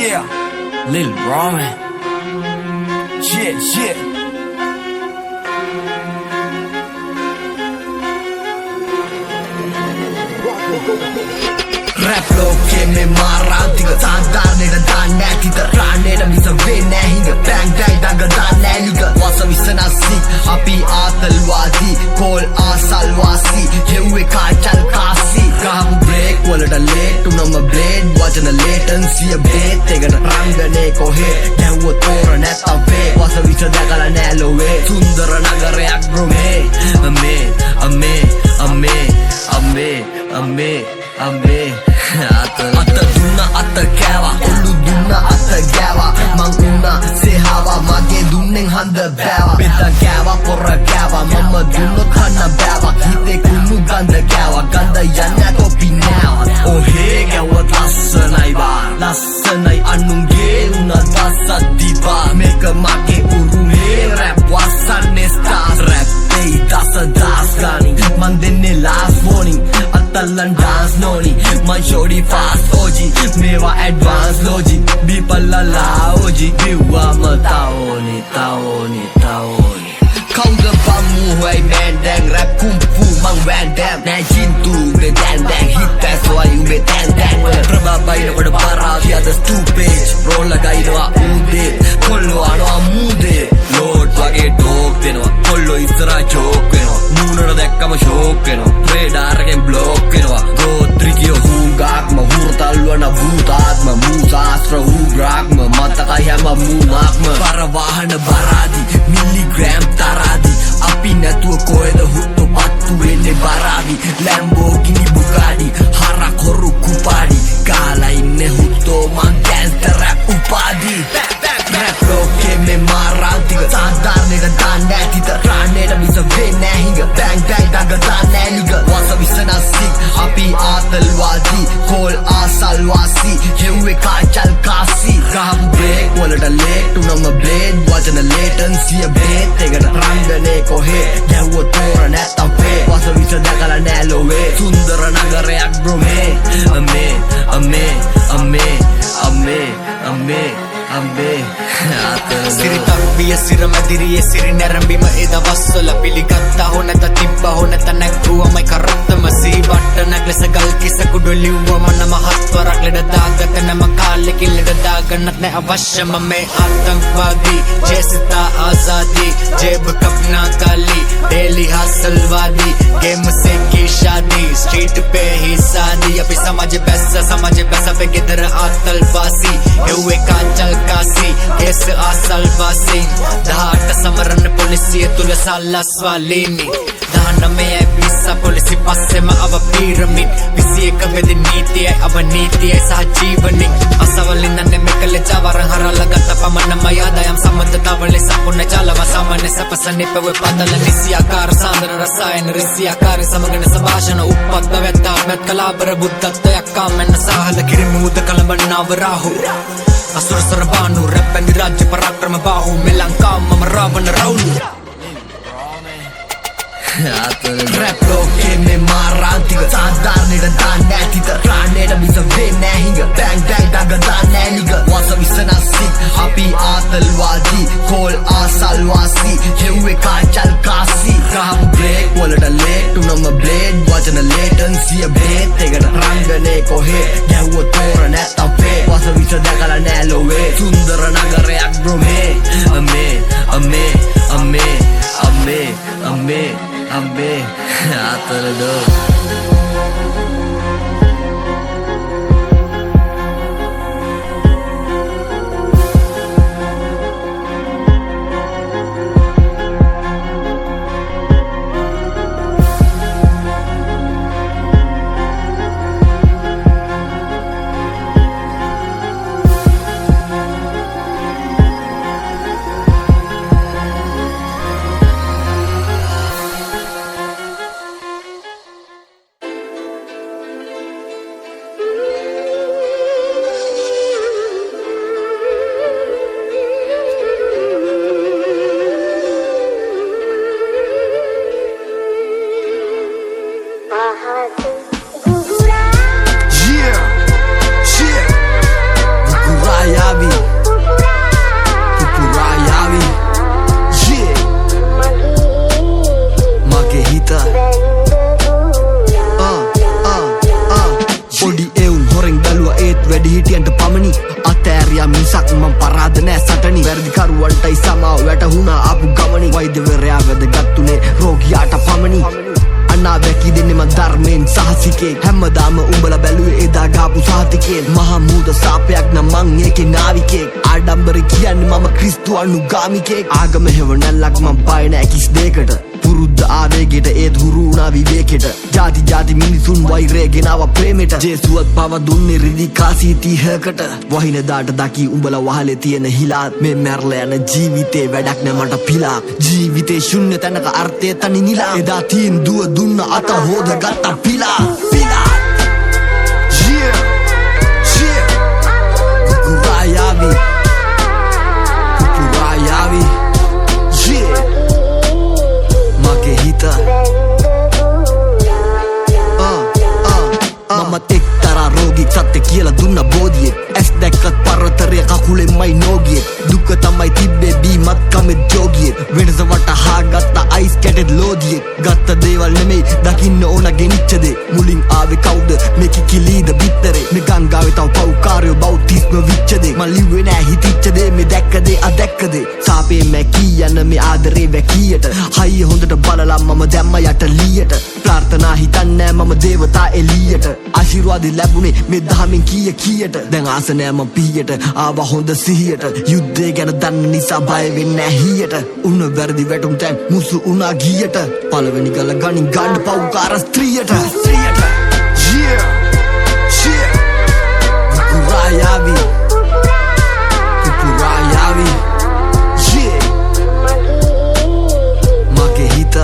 Yeah, Lil Ramen. Yeah. Rap loke me mara tiga sadar ne da dan tiga rane da bisa ve nahinga bang bang daga dan naliga wasa visana si api atalwadi kol asalwasi hewe kachal kasi kam break wala da late unama blade wajana latency a bit tegana rangane ko he dewa tora netta ve wasa visa dagala nalowe sundara nagarayak bro me ame atta dunna atta kæva ullu dunna atta gæva mang unna se hava mage dunnen handa bæva beta gæva porra gæva mamma dunno khanna bæva hite kunnu ganda gæva ganda yanna topi now oh he gæva lassanai annunge una dasatti ba make mage urume rap wasanne stars rap pay das gani man denne last warning attallan dance noni man shori fast oji mewa advance logic bipalla la oji biwa ma taoni kauda bamu hoy man dang rap kung fu mang van dam na jin tu de dang hit that's why you be dang prabha ino koda para the other stupid roll lagai no ude kollo ano amude lord wage dog denwa kollo isra joke wenwa moonara dakkama shock wenwa radar ken block wenwa gotrikiyo hungakma hurtalwana bhutatma musastra hugrakma matakayama mumakma parawahana baradi milligram taradi api natuwa koeda hutto pattu wenne baravi Lamborghini Bugatti harak horu kupadi kala inne hutto man gangster rap upadi rap loke me mara tiga sadar ne da dan tiga rane da bisa ve nahinga bang daga dan naliga wasa visana sik api atalwadi kol asalwasi hewe kachal kasi kam break wala da late unama blade wajana latency a bit tegana rangane ko he dewa tora netta ve wasa visa dagala nalowe sundara nagarayak bro me ame Sirita biya sira madiriye siri nerambima eda wassala piligatta honata tibba honata nagguwa mai karatta masibatta naglesa galkisa kudoliwa mana mahatwa rakleda dagata nama kale kileda daganat ne avashyama me आतंकवादी जैसता आजादी जेब कपना काली daily हासलवादी game से की शादी street पे ही शादी अभी समझ पैसा पे किधर आतलवासी हुए कांचल कासी केस आसलवासी धाट समरन पुलिसी तुले साला स्वालिनी धान में है पिसा पुलिसी पासे में अब पिरामिड पिसी एक वेदी नीति है अब नीति है सहजीवनी असवलिंद ने मिकले जावरं हरा लगता पमन मयादयं समंततावले संपूर्ण चालव सामान्य सपसनि पे वे पातल निस्याकार सांद्र रसायन रिस्याकार समगण सभाषण उपपत्त व्यत्तात्मक कलाबर बुद्धत्व यक्कामेन साहल किरिमूद कलबन्नाव राहु असुर सरबानु रप्पनि राज्य पराक्रम बाहु मिलंकाम मम Ravan Rahul rap loke me mara tiga sadar ne da dan tiga rane da bisa ve nahinga bang daga dan naliga wasa visana sik api atalwadi kol asalwasi hewe kachal kasi kam break wala da late unama blade wajana latency a bit tegana rangane ko he dewa tora netta ve wasa visa dagala nalowe sundara nagarayak bro me ame atalado පැණි වැරදිකරුවන්ටයි සමාව වැටහුණා ආපු ගමනි වෛද්‍යවරයා වැදගත්තුනේ රෝගියාට පමණි අන්නා වැකි දෙන්නේ මං ධර්මයෙන් සහසිකේ හැමදාම උඹලා බැලුවේ එදා ගාපු සාතිකෙන් මහා මූද සාපයක් නම් මං ඒකේ නාවිකෙක් ආඩම්බරේ කියන්නේ මම ක්‍රිස්තු අනුගාමිකෙක් ආගම හෙව නැල්ලක් මං බය නෑ කිස් දෙයකට පුරුද්ද ආවේගයට ඒත් හුරු වුණා විවේකෙට ජාති මිනිසුන් වෛරය ගෙනාව ප්‍රේමෙට ජේසුවත් පව දුන්නේ රිදි කාසී 30කට වහින දාට දකි උඹලා වහලේ තියෙන හිලාත් මේ මැරලා යන ජීවිතේ වැඩක් නෑ මට පිලා ජීවිතේ ශුන්‍ය තැනක අර්ථය තනිනිලා එදා තින් දුව දුන්න අත හොද ගත්ත පිලා කුකුරායාවි මගේ හිත මමත් එක්තරා රෝගියෙක් සත්‍ය කියලා දුන්න බෝධියෙක් ඇස් දැක්කත් පරතරය කකුලෙන්මයි නෝගියෙක් දුක තමයි තිබ්බේ බීමත් කමෙත් ජෝගියෙක් වෙනස වටහා ගත්ත අයිස් කැටෙත් ලෝදියෙක් ගත්ත දේවල් නෙමෙයි දකින්න ඕන ගෙනිච්ච දේ මුලින් ආවේ කවුද මේ කිකිලීද බිත්තරේ මේ ගංගාවේ තව පව්කාරයෝ බෞතිස්ම විච්ච දේ මං ලිව්වේ නෑ හිතිච්ච දේ මේ දැක්ක දේ අදැක්ක දේ සාපේ මැකී යන මේ ආදරේ වැකියට හයිය හොඳට බලලා මම දැම්ම යට ලීයට ප්‍රාර්ථනා හිතන්නේ මම දේවතා එළියට ආශිර්වාද ලැබුණේ මේ දහමින් කීයට දැන් ආස නෑ මම පීයට ආවා හොඳ සිහියට යුද්ධය ගැන දන්න නිසා බය වෙන්නේ නෑ හීයට උන වැරදි වැටුම් තැන් මුසු උනා ගියට පළවෙනි ගල ගණින් ගන්න පව්කාර ස්ත්‍රියට කුකුරායාවි මගේ හිත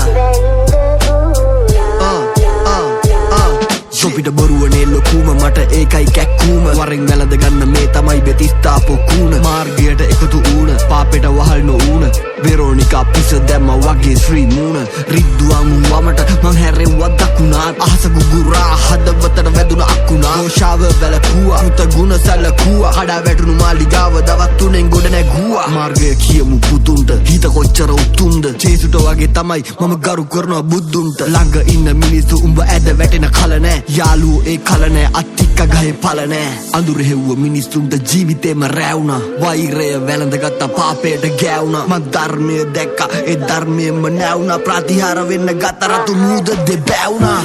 සොපිට බොරුවනේ ලොකුම මට ඒකයි කැක්කූම වරෙන් වැළඳ ගන්න මේ තමයි බෙතිස්ථාපෝ කූණ මාර්ගයට එකතු වුණ පාපෙට වහල් නොවුණ වෙරෝනිකා පිස දැම්ම වගේ ශ්‍රී මූණ රිද්දුවා මුන් වමට මං හැරෙව්වා දකුණාත් අහස ගුගුරා හදවතට වැදුන අකුණා රෝෂාව වැළකුවා මුත ගුණ සැලකුවා කඩා වැටුණු මාලිගාව දවස් 3න් ගොඩ නැගුවා මාර්ගය කියමු පුතුන්ට හිත කොච්චර උතුම්ද ජේසුට වගේ තමයි මම ගරු කරනවා බුදුන්ට ළඟ ඉන්න මිනිස්සු උඹ ඇද වැටෙන කල නෑ යාළුවෝ ඒ කල නෑ අත්තික්ක ගහේ පල නෑ අඳුර හෙව්ව මිනිස්සුන්ට ජීවිතේම රැවුණා වෛරය වැළඳගත්ත පාපයට ගෑවුණා මං ධර්මය දැක්ක ඒ ධර්මයෙන්ම නැවුණා ප්‍රතිහාර වෙන්න ගත රතු මූද දෙබැවුණා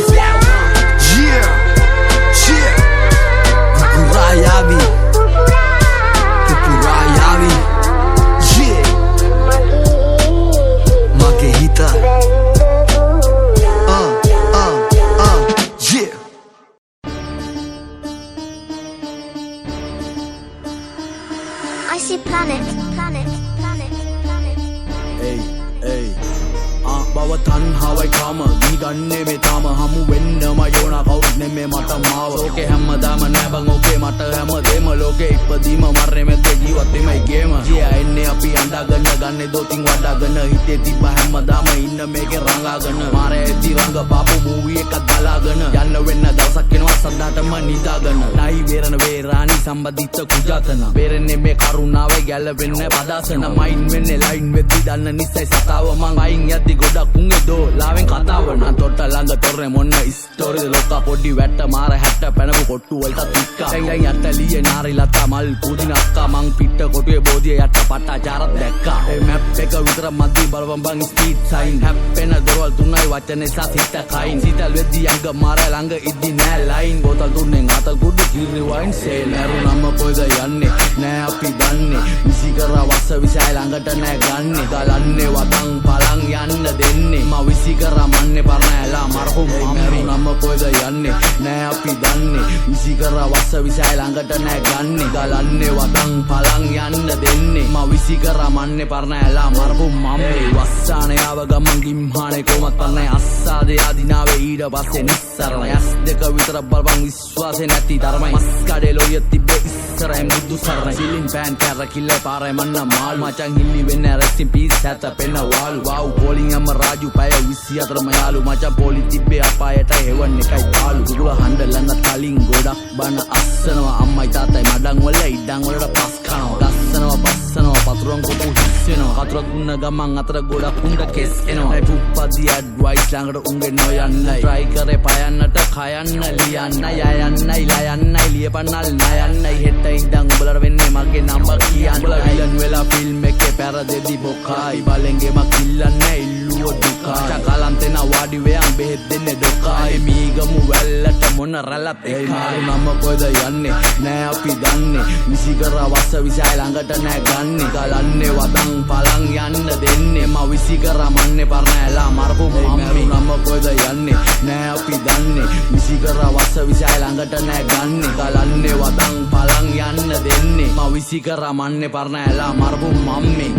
කුකුරායාවි මගේ හිත I see planet. බව තන්හාවයි කාම දී ගන්නේ මේ තාම හමු වෙන්නම යෝනා කවුරුත් නෙමේ මට මාව ඕකේ හැමදාම නෑ බං ඕකේ මට හැමදේම ලෝකේ ඉපදීම මරණය මැද ජීවත් වෙමයි ගේම එන්නේ අපි අඬගන්න ගන්නේ දොතින් වඩාගෙන හිතේ තිබ්බ හැමදාම ඉන්න මේකේ රංගාගෙන මාරේ ඇති රංග පාපු මූවි එකක් බලාගෙන යන්න වෙන්න දවසක් එනවා සද්දාටම නිදාගෙන නයි වේරන වේරානි සම්බන්ධිත කුජාතන වේරන්නේ මේ කරුණාවේ ගැලවෙන්නේ පදාසන මයින් වෙන්නේ ලයින් වෙද්දි දන්න නිසයි සතාව මං අයින් යද්දි ගොඩක් උන්ගේ දෝ ලාවෙන් කතාව නම් තොට ළඟ තොරේ මොන්න ස්ටෝරිද ලෝකා පොඩි වැට්ට මාර හැට්ට පැනපු කොට්ටු වලට තික්කා දැන් යට ලියේ නාරි ලතා මල් පුදින අක්කා මං පිට කොටුවේ බෝධිය යට පටාචාරත් දැක්කා ඒ මැප් එක විතර මැදි බලවම් බං ස්පීඩ් සයින් හැප්පෙන දොරවල් තුනයි වචනේ සතිත කයින් සිතල් වෙද්දි අංග මාර ළඟ ඉද්දි නෑ ලයින් බෝතල් තුනෙන් අතල් කුඩු කිරි වයින් සේල් නරුනම කොයිද යන්නේ නෑ අපි දන්නේ විසි කරා වස්ස විසයි ළඟට නෑ ගන්නේ ගලන්නේ වතන් පලන් යන්න දෙන්නේ මා විසි කරා මන්නේ පරණ ඇලා මරහුම් නරුනම කොයිද යන්නේ නෑ අපි දන්නේ විසි කරා වස්ස විසයි ළඟට නෑ ගන්නේ ගලන්නේ වතන් පලන් යන්න දෙන්නේ මා විසි කරා මන්නේ පරණ ඇලා මරහුම් මම්මේ වස්සානේ ආව ගමන් ගිම්හානේ කොමත් පරණ අස්සාදේ ආදිනාවේ ඊට පස්සේ නිස්සරණ යස් දෙක විතර බලපන් විශ්වාසේ නැති ධර්මයි මස් කඩේ ලොය තිබ්බේ ඉස්සරහින් බුදු සරණ සිලින් පෑන් කැර කිල්ලේ පාරේ මන්න මාල් මචං හිල්ලි වෙන්නේ රෙස්ට් ඉන් පීස් හැත පෙන්න වාල් වව් පෝලිං යම රාජු පය 24 මයාලු මචං පොලි තිබ්බේ අපායට හෙවන් එකයි පාලු දුර හඬලන්න කලින් ගොඩක් බන අස්සනවා අම්මයි තාත්තයි මඩන් වල ඉඩම් වලට පස් කනවා ගස්සනවා පස්සනවා වතුරන් කොපු හිස් වෙනවා කතරත් උන්න ගමන් අතර ගොඩක් උන්ට කෙස් එනවා ඒ පුප්පති ඇඩ්වයිස් ළඟට උන්ගේ නොයන්නයි try කරේ පයන්නට කයන්න ලියන්නයි යයන්නයි ලයන්නයි ලියපන්නල් නයන්නයි හෙට ඉඳන් උඹලට වෙන්නේ මගේ නම්බර් කියන්න උඹලා විලන් වෙලා ෆිල්ම් එකේ පැරදෙදි බොකයි බලෙන්ගේ මක් ඉල්ලන්නේ ඉල්ලුව දුකයි චකලන්තෙන වාඩි වෙයන් බෙහෙත් දෙන්නේ දුකයි මීගමු වැල්ලට මොන රැළත් එකයි නම කොයිද යන්නේ නෑ අපි දන්නේ විසි කර වස්ස විසයි ළඟට නෑ ගන්නේ ගලන්නේ වදන් පලන් යන්න දෙන්නේ මම විසි කර මන්නේ පරණැලා මරපු මම්මි නම කොයිද යන්නේ නෑ අපි දන්නේ විසි කර වස්ස විසයි ළඟට නෑ ගන්නේ ගලන්නේ වදන් පලන් යන්න දෙන්නේ මම විසි කර මන්නේ පරණැලා මරපු මම්මි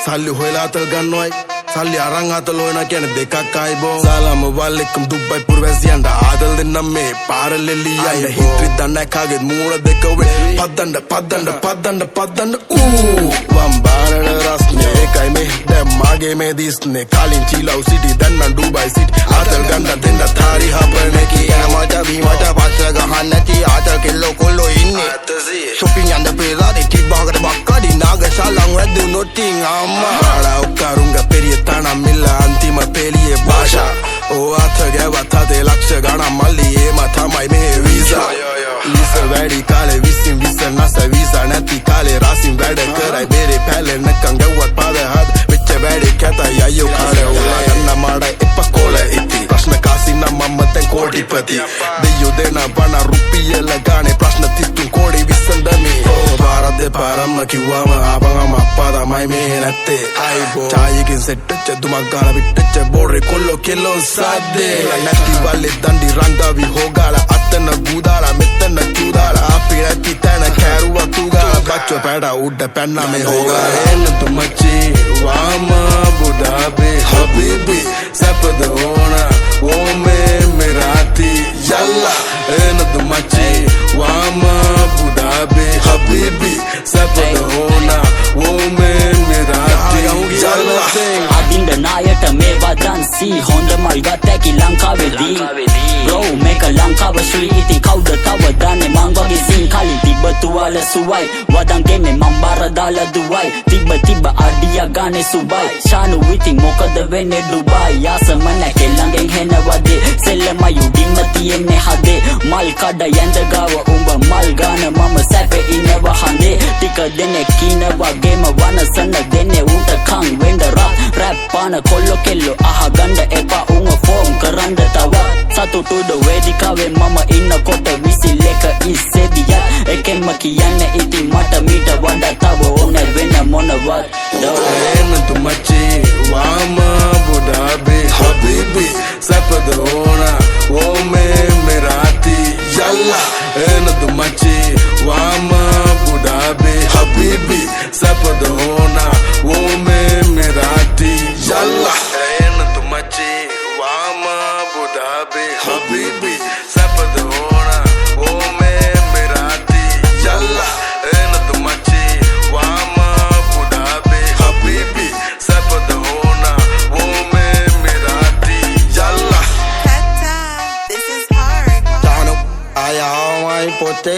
Salli hoila atal gannoy Salli arang atal hoina kiyane dekak ayi bo Salam alaikum Dubai purwasiyanda adal denna me paralleli ayi hitri danna kage moona deka we paddanda wambara rasne kai me dem mage me disne kalin chilau city danna Dubai city atal ganna denna thari hapane ki mata bimata passa gahanna ti atal kello kollo inne shopping yanda pela de tibagada bakkadi naga salang wadu nothing amma ala ukkarunga periya tana milla antima peliye bhasha o athage wathade laksha gana malli e matha mai me visa Lisa වැඩි කාලේ විසින් විසනස visa නැති කාලේ රාසින් වැඩ කරයි බේරේ පැලේ නැකන් ගව්වත් පාද හද වෙච්ච වැඩි කැතයි අයියෝ කාලේ උලා ගන්න මාඩයි එප කොල ඉති ප්‍රශ්න කාසින මම දැන් කෝටිපති දෙයෝ දෙන වන රුපියල ගානේ ප්‍රශ්න 33 කෝටි විසඳමි පාරද පාරම්ම කිව්වම ආපගම අප්පා තමයි මේ නැත්තේ අයිබෝ චායකින් සෙට්ටච්ච දුමක් ගාලා පිටච්ච බෝරේ කොල්ලෝ කෙල්ලෝ සාද්දේ නැති වලේ දණ්ඩි රංගාවි හොගාලා අතන ගුදාලා මෙතන Tudala apirati tana karuwa tugala bacho peda udda penna me hoga enu tumachi wama budabe habibi sapad hona wo me merati yalla enu tumachi wama budabe habibi sapad hona wo me merati yalla adinda nayata me wadansi honda malgataki lankavedi bro make a lankawa street iti kauda tawa dane mangwage sin kali tiba tuwala suwai wadangene mambara dala duwai tiba adia gane subai shanu witi mokada vene Dubai yasamana kelangen hena wade selama yudimati enne hade mal kada yanda gawa umba mal gana mama sape inawa hande tika dene kina wagema wana sana dene unta kang wenda rap pana kollo kello aha ganda epa unga form karanda tawa satu tudo wedikawe mama inna kota visi leka isediya ekemma kiyanne iti mata mita wada tawa ona vena mona wat enu tumachi wama budabe habibi sapad hona wo me merati yalla enu tumachi wama budabe habibi sapad hona wo me merati yalla enu tumachi wama budabe habibi sapad hona wo me merati yalla enu tumachi wama budabe habibi sapad hona wo me merati yalla This is hard. Tano aya mai pote